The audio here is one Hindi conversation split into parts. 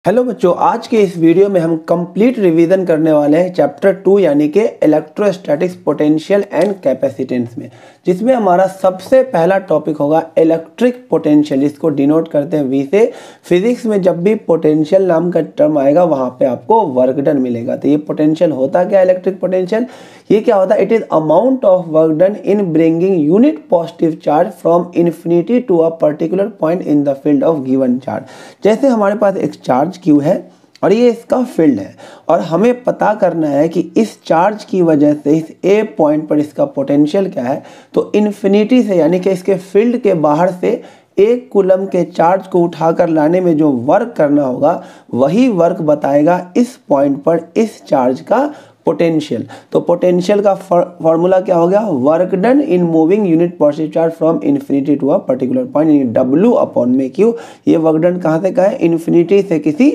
हेलो बच्चों, आज के इस वीडियो में हम कंप्लीट रिवीजन करने वाले हैं चैप्टर 2 यानी कि इलेक्ट्रोस्टैटिक्स पोटेंशियल एंड कैपेसिटेंस में, जिसमें हमारा सबसे पहला टॉपिक होगा इलेक्ट्रिक पोटेंशियल, जिसको डिनोट करते हैं वी से। फिजिक्स में जब भी पोटेंशियल नाम का टर्म आएगा वहाँ पे आपको वर्क डन मिलेगा। तो ये पोटेंशियल होता क्या है? इलेक्ट्रिक पोटेंशियल ये क्या होता है? It is amount of work done in bringing unit positive charge from infinity to a particular point in the field of given charge. जैसे हमारे पास एक चार्ज Q है और ये इसका फील्ड है और हमें पता करना है कि इस चार्ज की वजह से इस A पॉइंट पर इसका पोटेंशियल क्या है। तो इन्फिनिटी से यानी कि इसके फील्ड के बाहर से 1 कूलम के चार्ज को उठाकर लाने में जो वर्क करना होगा वही वर्क बताएगा इस पॉइंट पर इस चार्ज का पोटेंशियल। तो पोटेंशियल का फॉर्मूला क्या हो गया? Work done in moving unit positive charge from infinity to a particular point, W upon में Q। ये वर्क डन कहाँ से का है? इन्फिनिटी से किसी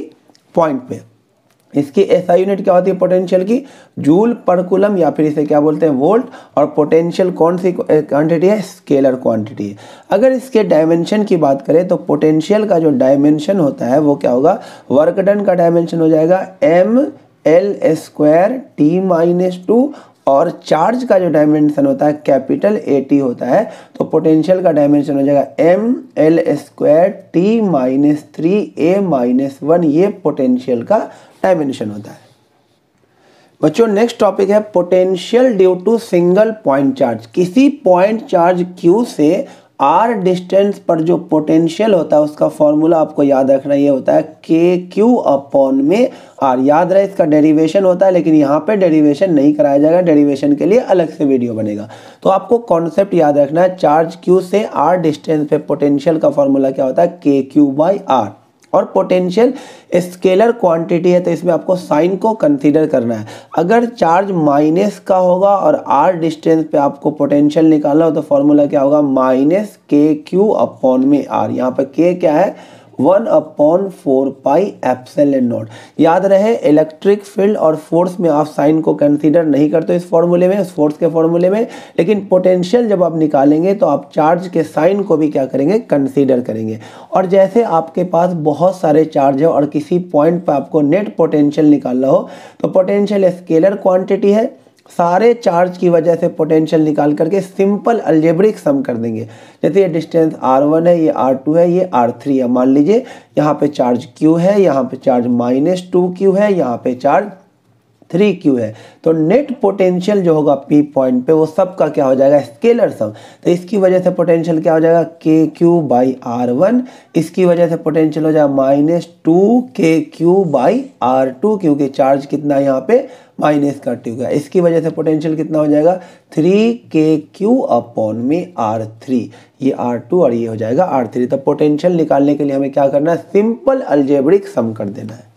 पॉइंट पे। इसकी SI यूनिट क्या होती है पोटेंशियल की? जूल पर कूलम, या फिर इसे क्या बोलते हैं? वोल्ट। और पोटेंशियल कौन सी क्वांटिटी है? स्केलर क्वांटिटी है। अगर इसके डायमेंशन की बात करें तो पोटेंशियल का जो डायमेंशन होता है वो क्या होगा? वर्क डन का डायमेंशन हो जाएगा mL² T-2, और चार्ज का जो डायमेंशन होता है कैपिटल AT होता है। तो पोटेंशियल का डायमेंशन हो जाएगा mL² T-3A-1। ये पोटेंशियल का डायमेंशन होता है। बच्चों नेक्स्ट टॉपिक है potential due to single point charge. किसी पॉइंट चार्ज Q से R डिस्टेंस पर जो पोटेंशियल होता है उसका फॉर्मूला आपको याद रखना, ये होता है KQ अपॉन में R। याद रहे इसका डेरिवेशन होता है, लेकिन यहाँ पे डेरिवेशन नहीं कराया जाएगा, डेरिवेशन के लिए अलग से वीडियो बनेगा। तो आपको कॉन्सेप्ट याद रखना है, चार्ज Q से R डिस्टेंस पे पोटेंशियल का फॉर्मूला क्या होता है? KQ/R। और पोटेंशियल स्केलर क्वांटिटी है तो इसमें आपको साइन को कंसीडर करना है। अगर चार्ज माइनस का होगा और R डिस्टेंस पे आपको पोटेंशियल निकालना हो तो फॉर्मूला क्या होगा? -KQ अपॉन में R। यहाँ पर K क्या है? 1/4πε0। याद रहे इलेक्ट्रिक फील्ड और फोर्स में आप साइन को कंसीडर नहीं करते इस फॉर्मूले में, इस फोर्स के फॉर्मूले में, लेकिन पोटेंशियल जब आप निकालेंगे तो आप चार्ज के साइन को भी क्या करेंगे? कंसीडर करेंगे। और जैसे आपके पास बहुत सारे चार्ज है और किसी पॉइंट पर आपको नेट पोटेंशियल निकालना हो तो पोटेंशियल स्केलर क्वांटिटी है, सारे चार्ज की वजह से पोटेंशियल निकाल करके सिंपल अलजेब्रिक सम कर देंगे। जैसे ये डिस्टेंस R1 है, ये R2 है, ये R3 है। मान लीजिए यहाँ पे चार्ज Q है, यहाँ पे चार्ज -2Q है, यहाँ पे चार्ज 3Q है। तो नेट पोटेंशियल जो होगा P पॉइंट पे वो सब का क्या हो जाएगा? स्केलर सम। तो इसकी वजह से पोटेंशियल क्या हो जाएगा? KQ/R1। इसकी वजह से पोटेंशियल हो जाएगा -2KQ/R2, क्योंकि चार्ज कितना है यहाँ पे? माइनस का 2 का। इसकी वजह से पोटेंशियल कितना हो जाएगा? 3KQ अपॉन में R3। ये R2 और ये हो जाएगा R3। तो पोटेंशियल निकालने के लिए हमें क्या करना है? सिंपल अलजेब्रिक सम कर देना है।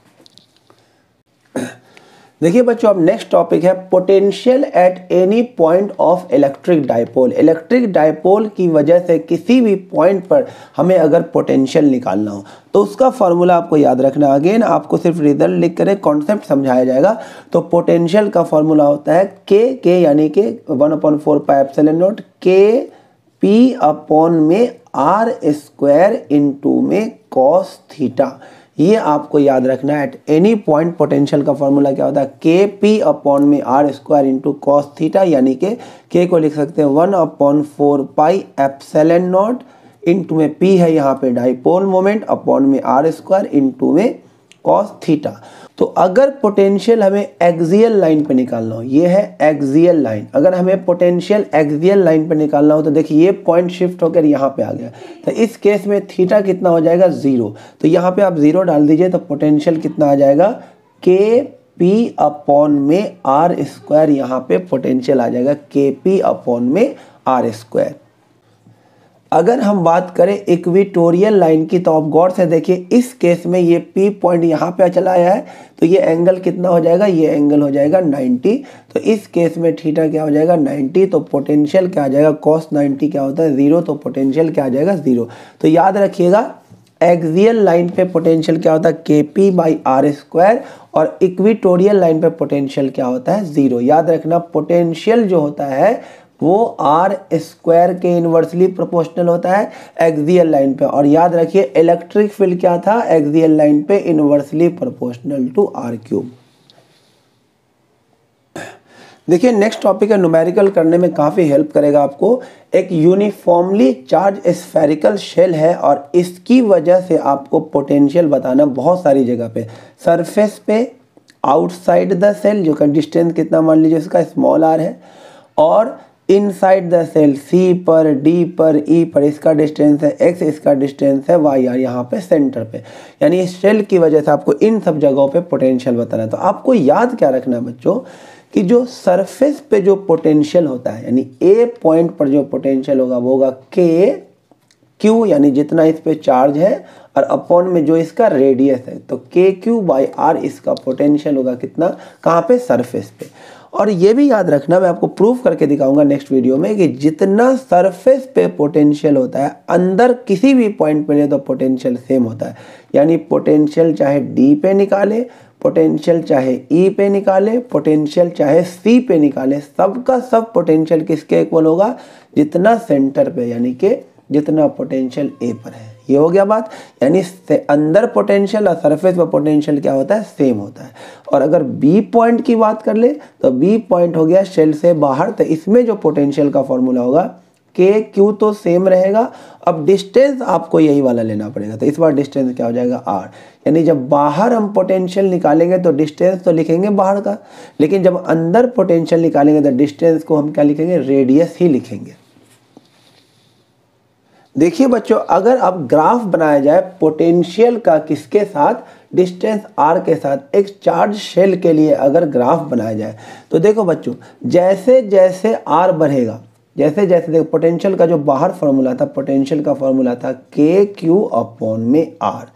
देखिए बच्चों, अब नेक्स्ट टॉपिक है potential at any point of electric dipole. Electric dipole की वजह से किसी भी पॉइंट पर हमें अगर पोटेंशियल निकालना हो तो उसका फॉर्मूला आपको याद रखना। अगेन आपको सिर्फ रिजल्ट लिख कर कॉन्सेप्ट समझाया जाएगा। तो पोटेंशियल का फॉर्मूला होता है K यानी कि 1/4πε0 KP अपॉन में R² इंटू में cos थीटा। ये आपको याद रखना है। एट एनी पॉइंट पोटेंशियल का फॉर्मूला क्या होता है? KP अपॉन में R² इंटू कॉस थीटा, यानी कि K को लिख सकते हैं 1/4πε0 इंटू में P है यहाँ पे डाइपोल मोमेंट अपॉन में R² इंटू में कॉस थीटा। तो अगर पोटेंशियल हमें एक्सियल लाइन पे निकालना हो, ये है एक्सियल लाइन, अगर हमें पोटेंशियल एक्सियल लाइन पे निकालना हो तो देखिए ये पॉइंट शिफ्ट होकर यहाँ पे आ गया। तो इस केस में थीटा कितना हो जाएगा? 0। तो यहाँ पे आप 0 डाल दीजिए तो पोटेंशियल कितना आ जाएगा? KP अपॉन में R²। यहाँ पे पोटेंशियल आ जाएगा KP अपॉन में R²। अगर हम बात करें इक्वेटोरियल लाइन की तो आप गौर से देखिए, इस केस में ये P पॉइंट यहाँ पे चला आया है तो ये एंगल कितना हो जाएगा? ये एंगल हो जाएगा 90। तो इस केस में थीटा क्या हो जाएगा? 90। तो पोटेंशियल क्या आ जाएगा? cos 90 क्या होता है? 0। तो पोटेंशियल क्या आ जाएगा? 0। तो याद रखिएगा एक्सियल लाइन पे पोटेंशियल क्या होता है? KP/R²। और इक्वेटोरियल लाइन पे पोटेंशियल क्या होता है? 0। याद रखना पोटेंशियल जो होता है वो आर स्क्वायर के इन्वर्सली प्रोपोर्शनल होता है एक्सियल लाइन पे। और याद रखिए इलेक्ट्रिक फील्ड क्या था, एक्सियल लाइन पे inversely proportional to R cube. देखिए नेक्स्ट टॉपिक है, न्यूमेरिकल करने में काफ़ी हेल्प करेगा आपको। एक यूनिफॉर्मली चार्ज स्फेरिकल शेल है और इसकी वजह से आपको पोटेंशियल बताना बहुत सारी जगह पे, सरफेस पे, आउटसाइड द सेल जो का डिस्टेंस कितना मान लीजिए उसका स्मॉल आर है, और इनसाइड द सेल सी पर, डी पर, ई पर इसका डिस्टेंस है एक्स, इसका डिस्टेंस है वाई आर यहाँ पे सेंटर पे। यानी इस शेल की वजह से आपको इन सब जगहों पे पोटेंशियल बताना है। तो आपको याद क्या रखना है बच्चों कि जो सरफेस पे जो पोटेंशियल होता है यानी ए पॉइंट पर जो पोटेंशियल होगा वो होगा के क्यू, यानी जितना इस पे चार्ज है, और अपॉन में जो इसका रेडियस है तो के क्यू बाई आर इसका पोटेंशियल होगा कितना, कहाँ पे, सरफेस पे। और ये भी याद रखना, मैं आपको प्रूफ करके दिखाऊंगा नेक्स्ट वीडियो में कि जितना सरफेस पे पोटेंशियल होता है अंदर किसी भी पॉइंट पे ले तो पोटेंशियल सेम होता है। यानी पोटेंशियल चाहे डी पे निकाले, पोटेंशियल चाहे ई पे निकाले, पोटेंशियल चाहे सी पे निकाले, सबका सब पोटेंशियल किसके इक्वल होगा, जितना सेंटर पे यानी कि जितना पोटेंशियल ए पर है। ये हो गया बात, यानी अंदर पोटेंशियल और सरफेस पर पोटेंशियल क्या होता है, सेम होता है। और अगर बी पॉइंट की बात कर ले तो बी पॉइंट हो गया शेल से बाहर, तो इसमें जो पोटेंशियल का फॉर्मूला होगा के क्यू तो सेम रहेगा। अब डिस्टेंस आपको यही वाला लेना पड़ेगा, तो इस बार डिस्टेंस क्या हो जाएगा, आर। यानी जब बाहर हम पोटेंशियल निकालेंगे तो डिस्टेंस तो लिखेंगे बाहर का, लेकिन जब अंदर पोटेंशियल निकालेंगे तो डिस्टेंस को हम क्या लिखेंगे, रेडियस ही लिखेंगे। देखिए बच्चों, अगर अब ग्राफ बनाया जाए पोटेंशियल का किसके साथ, डिस्टेंस आर के साथ, एक चार्ज शेल के लिए अगर ग्राफ बनाया जाए तो देखो बच्चों, जैसे जैसे आर बढ़ेगा, जैसे जैसे देखो पोटेंशियल का जो बाहर फॉर्मूला था, पोटेंशियल का फॉर्मूला था के क्यू अपॉन में आर,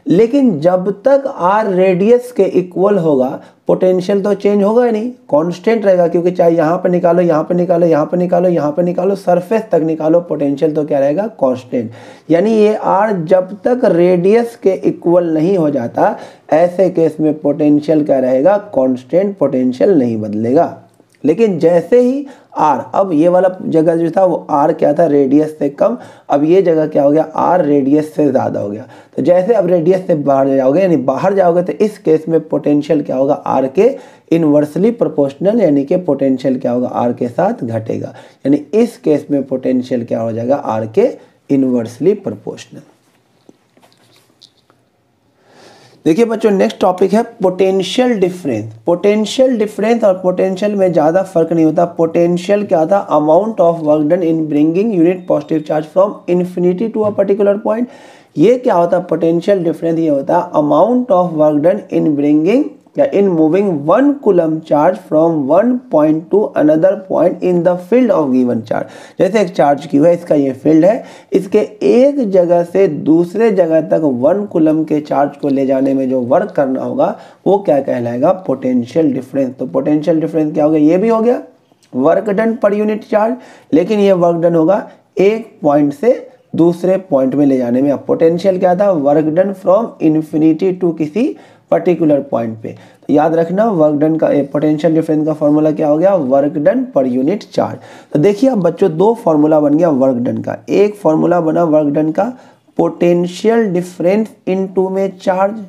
लेकिन जब तक आर रेडियस के इक्वल होगा पोटेंशियल तो चेंज होगा ही नहीं, कांस्टेंट रहेगा। क्योंकि चाहे यहाँ पे निकालो, यहाँ पे निकालो, यहाँ पे निकालो, यहाँ पे निकालो, सरफेस तक निकालो, पोटेंशियल तो क्या रहेगा, कांस्टेंट। यानी ये आर जब तक रेडियस के इक्वल नहीं हो जाता, ऐसे केस में पोटेंशियल क्या रहेगा, कांस्टेंट, पोटेंशियल नहीं बदलेगा। लेकिन जैसे ही आर, अब ये वाला जगह जो था वो आर क्या था, रेडियस से कम, अब ये जगह क्या हो गया, आर रेडियस से ज़्यादा हो गया। तो जैसे अब रेडियस से बाहर जाओगे यानी बाहर जाओगे तो इस केस में पोटेंशियल क्या होगा, आर के इन्वर्सली प्रोपोर्शनल, यानी कि पोटेंशियल क्या होगा, आर के साथ घटेगा। यानी इस केस में पोटेंशियल क्या हो जाएगा, आर के इन्वर्सली प्रोपोर्शनल। देखिए बच्चों नेक्स्ट टॉपिक है पोटेंशियल डिफरेंस। पोटेंशियल डिफरेंस और पोटेंशियल में ज़्यादा फर्क नहीं होता। पोटेंशियल क्या था, amount of work done in bringing unit positive charge from infinity to a particular point. ये क्या होता है, पोटेंशियल डिफरेंस ये होता है amount of work done in bringing या in moving 1 coulomb charge from 1 point to another point in the field of given charge. जैसे एक चार्ज क्यू है, इसका ये फील्ड है, इसके एक जगह से दूसरे जगह तक 1 कूलम के चार्ज को ले जाने में जो वर्क करना होगा वो क्या कहलाएगा, पोटेंशियल डिफरेंस। तो पोटेंशियल डिफरेंस क्या हो गया, ये भी हो गया work done per unit charge, लेकिन ये वर्क डन होगा एक पॉइंट से दूसरे पॉइंट में ले जाने में। अब पोटेंशियल क्या था, work done from infinity to किसी पर्टिकुलर पॉइंट पे। तो याद रखना वर्क डन का, पोटेंशियल डिफरेंस का फॉर्मूला क्या हो गया, work done per unit charge. तो देखिए अब बच्चों दो फॉर्मूला बन गया वर्क डन का। एक फॉर्मूला बना वर्क डन का पोटेंशियल डिफरेंस इनटू में चार्ज,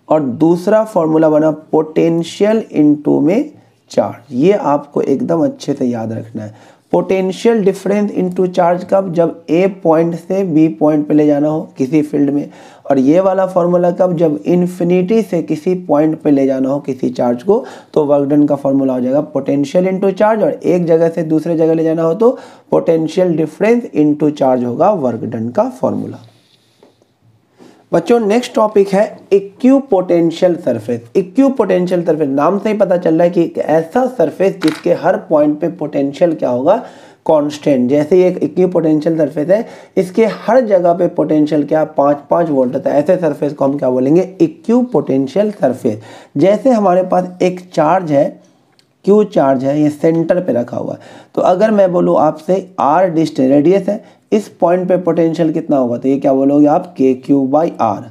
और दूसरा फॉर्मूला बना पोटेंशियल इनटू में चार्ज। ये आपको एकदम अच्छे से याद रखना है। पोटेंशियल डिफरेंस इनटू चार्ज कब, जब ए पॉइंट से बी पॉइंट पे ले जाना हो किसी फील्ड में, और ये वाला फॉर्मूला कब, जब इन्फिनिटी से किसी पॉइंट पे ले जाना हो किसी चार्ज को, तो वर्क डन का फॉर्मूला हो जाएगा पोटेंशियल इनटू चार्ज, और एक जगह से दूसरे जगह ले जाना हो तो पोटेंशियल डिफरेंस इनटू चार्ज होगा वर्क डन का फॉर्मूला। बच्चों नेक्स्ट टॉपिक है इक्विपोटेंशियल सरफेस। इक्विपोटेंशियल सरफेस नाम से ही पता चल रहा है कि एक ऐसा सरफेस जिसके हर पॉइंट पे पोटेंशियल क्या होगा, कांस्टेंट। जैसे ये एक इक्विपोटेंशियल सरफेस है, इसके हर जगह पे पोटेंशियल क्या 5-5 वोल्ट होता है। ऐसे सरफेस को हम क्या बोलेंगे, इक्विपोटेंशियल सरफेस। जैसे हमारे पास एक चार्ज है, क्यू चार्ज है, ये सेंटर पे रखा हुआ है, तो अगर मैं बोलूँ आपसे आर डिस्टेंस रेडियस है, इस पॉइंट पे पोटेंशियल कितना होगा, तो ये क्या बोलोगे आप, के क्यू बाई आर।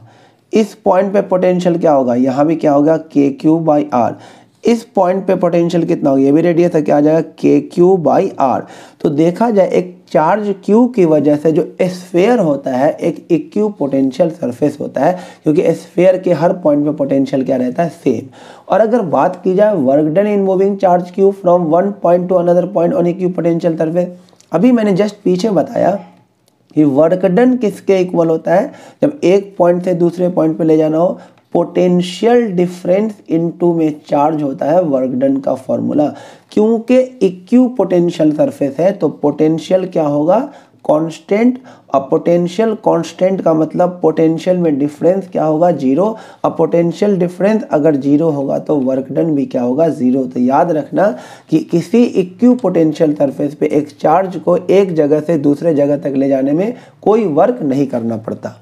इस पॉइंट पे पोटेंशियल क्या होगा, यहाँ भी क्या होगा, के क्यू बाई आर। इस पॉइंट पे पोटेंशियल कितना होगा, ये भी रेडियस है, क्या आ जाएगा KQ/R। तो देखा जाए एक चार्ज Q की वजह से जो स्फीयर होता है एक इक्यू पोटेंशियल सरफेस होता है, क्योंकि स्फीयर के हर पॉइंट पे पोटेंशियल क्या रहता है, सेम। और अगर बात की जाए work done in moving charge Q from one point to another point on equipotential surface, अभी मैंने जस्ट पीछे बताया कि वर्क डन किसके इक्वल होता है, जब एक पॉइंट से दूसरे पॉइंट पे ले जाना हो, पोटेंशियल डिफरेंस इनटू में चार्ज होता है वर्क डन का फॉर्मूला। क्योंकि इक्यू पोटेंशियल सरफेस है तो पोटेंशियल क्या होगा, कांस्टेंट। अब पोटेंशियल कांस्टेंट का मतलब पोटेंशियल में डिफरेंस क्या होगा, जीरो। अब पोटेंशियल डिफरेंस अगर जीरो होगा तो वर्क डन भी क्या होगा, जीरो। तो याद रखना कि किसी इक्यू पोटेंशियल सरफेस पे एक चार्ज को एक जगह से दूसरे जगह तक ले जाने में कोई वर्क नहीं करना पड़ता।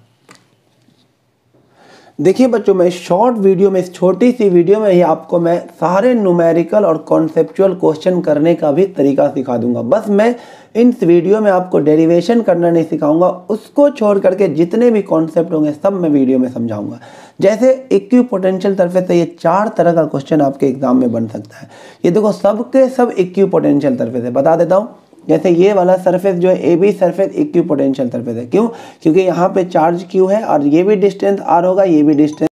देखिए बच्चों, मैं शॉर्ट वीडियो में, इस छोटी सी वीडियो में ही आपको मैं सारे न्यूमेरिकल और कॉन्सेप्चुअल क्वेश्चन करने का भी तरीका सिखा दूंगा। बस मैं इस वीडियो में आपको डेरिवेशन करना नहीं सिखाऊंगा, उसको छोड़ करके जितने भी कॉन्सेप्ट होंगे सब मैं वीडियो में समझाऊंगा। जैसे इक्यू पोटेंशियल सरफेस से ये 4 तरह का क्वेश्चन आपके एग्जाम में बन सकता है। ये देखो सबके सब इक्यू पोटेंशियल सरफेस है, बता देता हूँ। जैसे ये वाला सरफेस जो है AB सरफेस इक्यू पोटेंशियल सरफेस है, क्यों, क्योंकि यहाँ पे चार्ज Q है और ये भी डिस्टेंस R होगा, ये भी डिस्टेंस,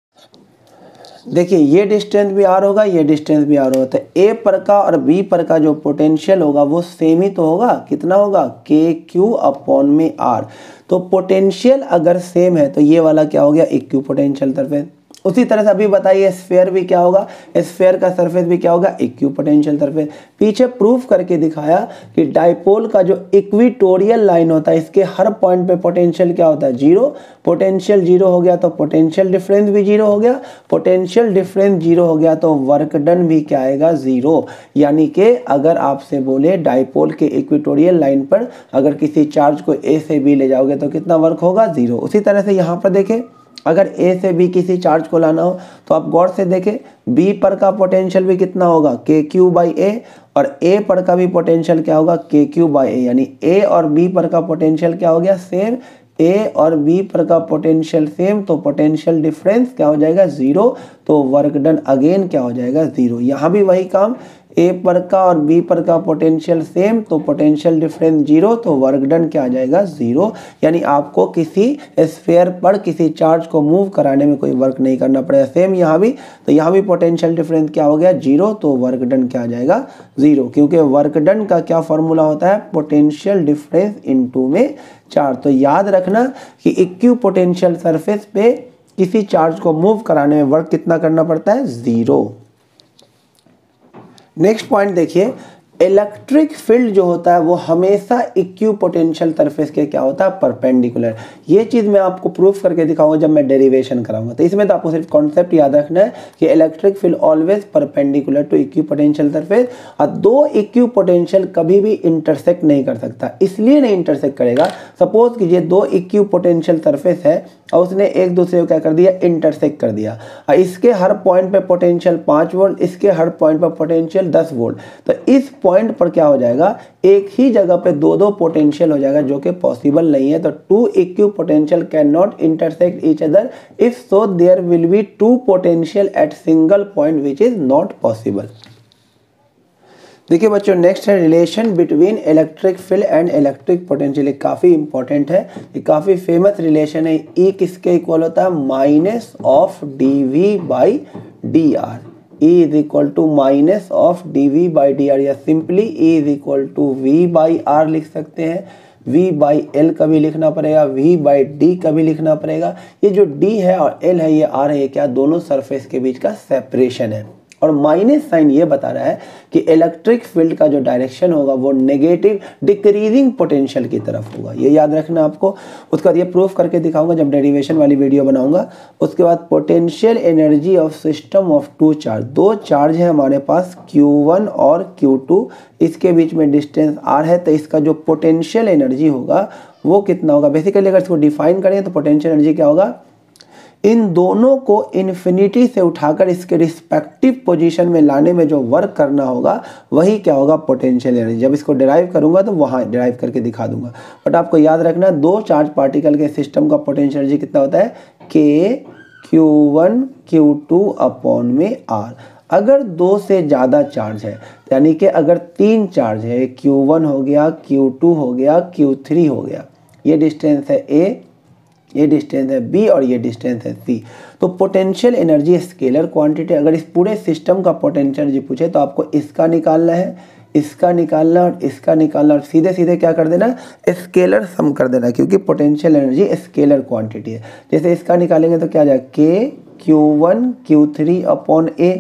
देखिए ये डिस्टेंस भी R होगा, ये डिस्टेंस भी R होगा। तो A पर का और B पर का जो पोटेंशियल होगा वो सेम ही तो होगा, कितना होगा, KQ/R। तो पोटेंशियल अगर सेम है तो ये वाला क्या हो गया, इक्यू पोटेंशियल सरफेस। उसी तरह से अभी बताइए स्फीयर भी क्या होगा, स्फीयर का सरफेस भी क्या होगा, इक्यू पोटेंशियल सरफेस। पीछे प्रूफ करके दिखाया कि डाइपोल का जो इक्विटोरियल लाइन होता है इसके हर पॉइंट पे पोटेंशियल क्या होता है, जीरो। पोटेंशियल जीरो हो गया तो पोटेंशियल डिफरेंस भी जीरो हो गया, पोटेंशियल डिफरेंस जीरो हो गया तो वर्क डन भी क्या आएगा, जीरो। यानी कि अगर आपसे बोले डाइपोल के इक्विटोरियल लाइन पर अगर किसी चार्ज को A से B ले जाओगे तो कितना वर्क होगा, जीरो। उसी तरह से यहाँ पर देखें, अगर A से B किसी चार्ज को लाना हो तो आप गौर से देखें B पर का पोटेंशियल भी कितना होगा, KQ/A, और A पर का भी पोटेंशियल क्या होगा, KQ/A। यानी A और B पर का पोटेंशियल क्या हो गया, सेम। A और B पर का पोटेंशियल सेम तो पोटेंशियल डिफरेंस क्या हो जाएगा, जीरो। तो वर्क डन अगेन क्या हो जाएगा, जीरो। यहाँ भी वही काम, A पर का और B पर का पोटेंशियल सेम तो पोटेंशियल डिफरेंस जीरो तो वर्क डन क्या आ जाएगा, जीरो। यानी आपको किसी स्फीयर पर किसी चार्ज को मूव कराने में कोई वर्क नहीं करना पड़ेगा। सेम यहाँ भी, तो यहाँ भी पोटेंशियल डिफरेंस क्या हो गया, जीरो। तो वर्क डन क्या आ जाएगा, जीरो। क्योंकि वर्क डन का क्या फॉर्मूला होता है, पोटेंशियल डिफरेंस इनटू में चार्ज। तो याद रखना कि इक्यू पोटेंशियल सरफेस पे किसी चार्ज को मूव कराने में वर्क कितना करना पड़ता है, जीरो। नेक्स्ट पॉइंट देखिए, इलेक्ट्रिक फील्ड जो होता है वो हमेशा इक्यू पोटेंशियल सरफेस के क्या होता है, परपेंडिकुलर। ये चीज़ मैं आपको प्रूफ करके दिखाऊंगा जब मैं डेरिवेशन कराऊंगा। तो इसमें तो आपको सिर्फ कॉन्सेप्ट याद रखना है कि electric field always perpendicular to equipotential surface. और दो इक्यू पोटेंशियल कभी भी इंटरसेक्ट नहीं कर सकता। इसलिए नहीं इंटरसेक्ट करेगा, सपोज कीजिए दो इक्यू पोटेंशियल सरफेस है और उसने एक दूसरे को क्या कर दिया, इंटरसेक्ट कर दिया। और इसके हर पॉइंट पे पोटेंशियल 5 वोल्ट, इसके हर पॉइंट पे पोटेंशियल 10 वोल्ट। तो इस पॉइंट पर क्या हो जाएगा, एक ही जगह पे दो दो पोटेंशियल हो जाएगा, जो कि पॉसिबल नहीं है। तो two equipotential can not intersect each other, if so there will be two potential at single point which is not possible. देखिए बच्चों, नेक्स्ट है relation between electric field and electric potential. काफ़ी इंपॉर्टेंट है, ये काफ़ी फेमस रिलेशन है। ई किसके इक्वल होता है, minus of dV/dr। E is equal to minus of dV/dr, या simply E is equal to V/R लिख सकते हैं। V/L कभी लिखना पड़ेगा, V/D कभी लिखना पड़ेगा। ये जो D है और L है, ये R है, ये क्या, दोनों सरफेस के बीच का सेपरेशन है। और माइनस साइन ये बता रहा है कि इलेक्ट्रिक फील्ड का जो डायरेक्शन होगा वो नेगेटिव डिक्रीजिंग पोटेंशियल की तरफ होगा। ये याद रखना आपको। उसके बाद ये प्रूफ करके दिखाऊंगा जब डेरिवेशन वाली वीडियो बनाऊंगा। उसके बाद potential energy of system of two charge, दो चार्ज है हमारे पास Q1 और Q2, इसके बीच में डिस्टेंस R है। तो इसका जो पोटेंशियल एनर्जी होगा वो कितना होगा, बेसिकली अगर इसको डिफाइन करें तो पोटेंशियल एनर्जी क्या होगा, इन दोनों को इन्फिनिटी से उठाकर इसके रिस्पेक्टिव पोजीशन में लाने में जो वर्क करना होगा वही क्या होगा, पोटेंशियल एनर्जी। जब इसको डिराइव करूंगा तो वहाँ डिराइव करके दिखा दूंगा। बट आपको याद रखना, दो चार्ज पार्टिकल के सिस्टम का पोटेंशियल एनर्जी कितना होता है, K Q1 Q2 अपॉन में R। अगर 2 से ज़्यादा चार्ज है, यानी कि अगर 3 चार्ज है, Q1 हो गया, Q2 हो गया, Q3 हो गया, ये डिस्टेंस है A, ये डिस्टेंस है B और ये डिस्टेंस है C। तो पोटेंशियल एनर्जी स्केलर क्वांटिटी, अगर इस पूरे सिस्टम का पोटेंशियल एनर्जी पूछे तो आपको इसका निकालना है, इसका निकालना और इसका निकालना, और सीधे सीधे क्या कर देना, स्केलर सम कर देना, क्योंकि पोटेंशियल एनर्जी स्केलर क्वांटिटी है। जैसे इसका निकालेंगे तो क्या आ जाएगा, K Q1 Q3 upon A।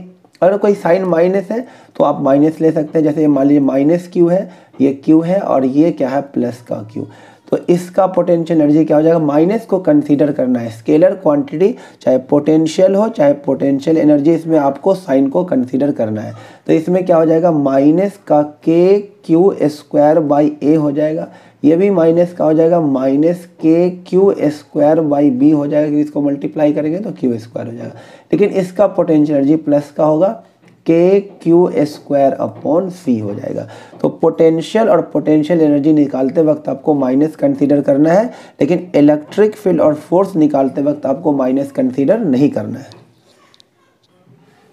अगर कोई साइन माइनस है तो आप माइनस ले सकते हैं, जैसे ये मान लीजिए माइनस Q है, ये Q है और ये क्या है, प्लस का Q। तो इसका पोटेंशियल एनर्जी क्या हो जाएगा, माइनस को कंसीडर करना है, स्केलर क्वांटिटी चाहे पोटेंशियल हो चाहे पोटेंशियल एनर्जी, इसमें आपको साइन को कंसीडर करना है। तो इसमें क्या हो जाएगा, माइनस का K Q square by A हो जाएगा, ये भी माइनस का हो जाएगा, minus K Q square by B हो जाएगा, क्योंकि इसको मल्टीप्लाई करेंगे तो Q स्क्वायर हो जाएगा। लेकिन इसका पोटेंशियल एनर्जी प्लस का होगा, K Q square upon C हो जाएगा। तो पोटेंशियल और पोटेंशियल एनर्जी निकालते वक्त आपको माइनस कंसीडर करना है, लेकिन इलेक्ट्रिक फील्ड और फोर्स निकालते वक्त आपको माइनस कंसीडर नहीं करना है।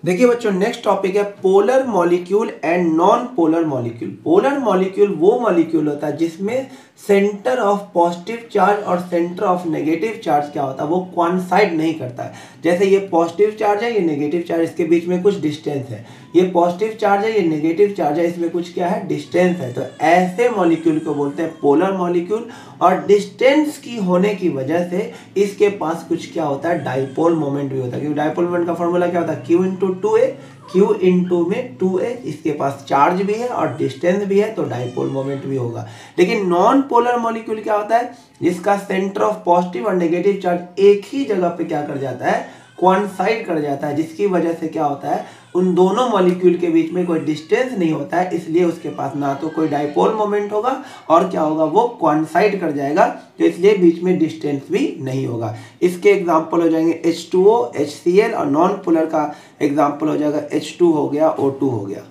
देखिए बच्चों, नेक्स्ट टॉपिक है polar molecule and non polar molecule. Polar molecule वो मॉलिक्यूल होता है जिसमें सेंटर ऑफ पॉजिटिव चार्ज और सेंटर ऑफ नेगेटिव चार्ज क्या होता है, वो कोइंसाइड नहीं करता है। जैसे ये पॉजिटिव चार्ज है, ये नेगेटिव चार्ज, इसके बीच में कुछ डिस्टेंस है, ये पॉजिटिव चार्ज है, ये नेगेटिव चार्ज है, इसमें कुछ क्या है, डिस्टेंस है। तो ऐसे मॉलिक्यूल को बोलते हैं पोलर मॉलिक्यूल, और डिस्टेंस की होने की वजह से इसके पास कुछ क्या होता है, डाइपोल मोमेंट भी होता है। क्योंकि डाइपोल मोमेंट का फॉर्मूला क्या होता है, Q into 2A, Q into में 2A, इसके पास चार्ज भी है और डिस्टेंस भी है, तो डाइपोल मोमेंट भी होगा। लेकिन नॉन पोलर मॉलिक्यूल क्या होता है, जिसका सेंटर ऑफ पॉजिटिव और नेगेटिव चार्ज एक ही जगह पे क्या कर जाता है, कोइंसाइड कर जाता है, जिसकी वजह से क्या होता है, उन दोनों मॉलिक्यूल के बीच में कोई डिस्टेंस नहीं होता है, इसलिए उसके पास ना तो कोई डाइपोल मोमेंट होगा और क्या होगा, वो कोइंसाइड कर जाएगा, तो इसलिए बीच में डिस्टेंस भी नहीं होगा। इसके एग्जांपल हो जाएंगे H2O, HCl, और नॉन पोलर का एग्जांपल हो जाएगा H2 हो गया, O2 हो गया।